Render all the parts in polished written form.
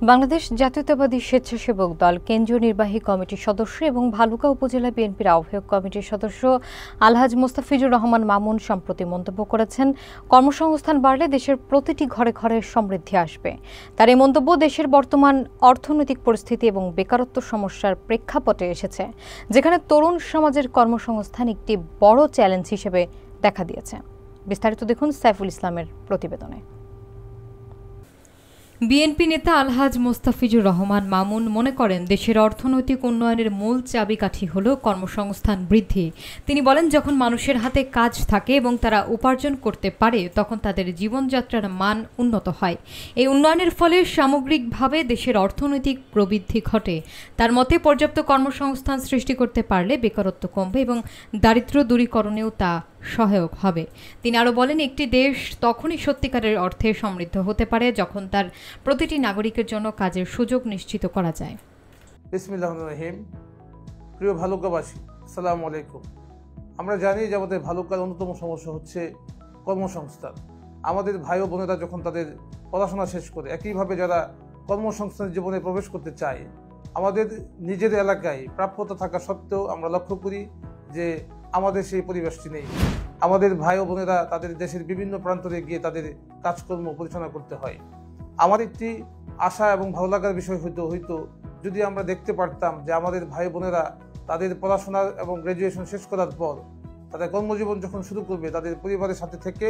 বাংলাদেশ জাতীয়তাবাদী স্বেচ্ছাসেবক দল কেন্দ্রীয় নির্বাহী কমিটির সদস্য এবং ভালুকা উপজেলা বিএনপির আহ্বায়ক কমিটির সদস্য আলহাজ মোস্তাফিজুর রহমান মামুন সম্প্রতি মন্তব্য করেছেন, কর্মসংস্থান বাড়লে দেশের প্রতিটি ঘরে ঘরে সমৃদ্ধি আসবে। তার এই মন্তব্য দেশের বর্তমান অর্থনৈতিক পরিস্থিতি এবং বেকারত্ব সমস্যার প্রেক্ষাপটে এসেছে, যেখানে তরুণ সমাজের কর্মসংস্থান একটি বড় চ্যালেঞ্জ হিসেবে দেখা দিয়েছে। বিস্তারিত দেখুন সাইফুল ইসলামের প্রতিবেদনে। বিএনপি নেতা আলহাজ মোস্তাফিজুর রহমান মামুন মনে করেন, দেশের অর্থনৈতিক উন্নয়নের মূল চাবিকাঠি হল কর্মসংস্থান বৃদ্ধি। তিনি বলেন, যখন মানুষের হাতে কাজ থাকে এবং তারা উপার্জন করতে পারে, তখন তাদের জীবনযাত্রার মান উন্নত হয়। এই উন্নয়নের ফলে সামগ্রিকভাবে দেশের অর্থনৈতিক প্রবৃদ্ধি ঘটে। তার মতে, পর্যাপ্ত কর্মসংস্থান সৃষ্টি করতে পারলে বেকারত্ব কমবে এবং দারিদ্র্য দূরীকরণেও তা সহায়ক হবে। তিনি আরও বলেন, একটি দেশ তখনই সত্যিকারের অর্থে সমৃদ্ধ হতে পারে যখন তার প্রতিটি নাগরিকের জন্য কাজের সুযোগ নিশ্চিত করা যায়। বিসমিল্লাহির রহিম। প্রিয় ভালুকাবাসী, আসসালামু আলাইকুম। আমরা জানি যে আমাদের ভালুকার অন্যতম সমস্যা হচ্ছে কর্মসংস্থান। আমাদের ভাই ও বোনেরা যখন তাদের পড়াশোনা শেষ করে একইভাবে যারা কর্মসংস্থানের জীবনে প্রবেশ করতে চায়, আমাদের নিজের এলাকায় প্রাপ্যতা থাকা সত্ত্বেও আমরা লক্ষ্য করি যে আমাদের সেই পরিবেশটি নেই। আমাদের ভাই ও বোনেরা তাদের দেশের বিভিন্ন প্রান্তরে গিয়ে তাদের কাজকর্ম পরিচালনা করতে হয়। আমার একটি আশা এবং ভালো লাগার বিষয় হয়তো যদি আমরা দেখতে পারতাম যে আমাদের ভাই বোনেরা তাদের পড়াশোনা এবং গ্র্যাজুয়েশন শেষ করার পর তাদের কর্মজীবন যখন শুরু করবে, তাদের পরিবারের সাথে থেকে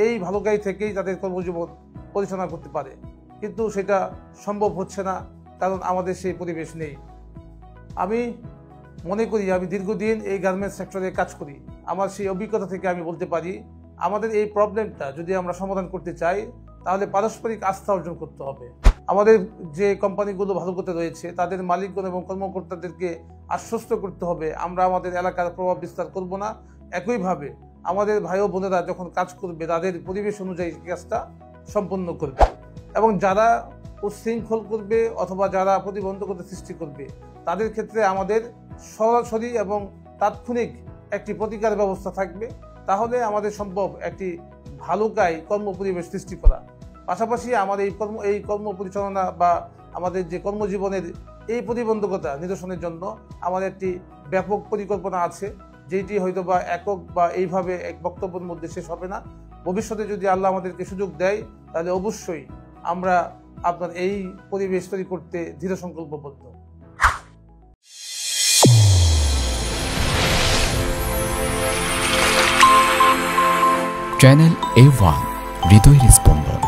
এই ভালুকাই থেকেই তাদের কর্মজীবন পরিচালনা করতে পারে। কিন্তু সেটা সম্ভব হচ্ছে না, কারণ আমাদের সেই পরিবেশ নেই। আমি মনে করি, আমি দীর্ঘদিন এই গার্মেন্টস সেক্টরে কাজ করি। আমার সেই অভিজ্ঞতা থেকে আমি বলতে পারি, আমাদের এই প্রবলেমটা যদি আমরা সমাধান করতে চাই, তাহলে পারস্পরিক আস্থা অর্জন করতে হবে। আমাদের যে কোম্পানিগুলো ভালুকাতে রয়েছে, তাদের মালিকগণ এবং কর্মকর্তাদেরকে আশ্বস্ত করতে হবে আমরা আমাদের এলাকার প্রভাব বিস্তার করব না। একইভাবে আমাদের ভাই ও বোনেরা যখন কাজ করবে, তাদের পরিবেশ অনুযায়ী কাজটা সম্পন্ন করবে, এবং যারা উচ্ছৃঙ্খল করবে অথবা যারা প্রতিবন্ধকতা সৃষ্টি করবে, তাদের ক্ষেত্রে আমাদের সরাসরি এবং তাৎক্ষণিক একটি প্রতিকার ব্যবস্থা থাকবে। তাহলে আমাদের সম্ভব একটি ভালুকায় কর্ম পরিবেশ সৃষ্টি করা। পাশাপাশি আমাদের এই কর্ম পরিচালনা বা আমাদের যে কর্মজীবনের এই প্রতিবন্ধকতা নিরসনের জন্য আমাদের একটি ব্যাপক পরিকল্পনা আছে, যেটি হয়তো বা একক বা এইভাবে এক বক্তব্যের মধ্যে শেষ হবে না। ভবিষ্যতে যদি আল্লাহ আমাদেরকে সুযোগ দেয়, তাহলে অবশ্যই আমরা আপনার এই পরিবেশ তৈরি করতে দৃঢ় সংকল্পবদ্ধ। চ্যানেল A1 হৃদয়ের স্পন্দন।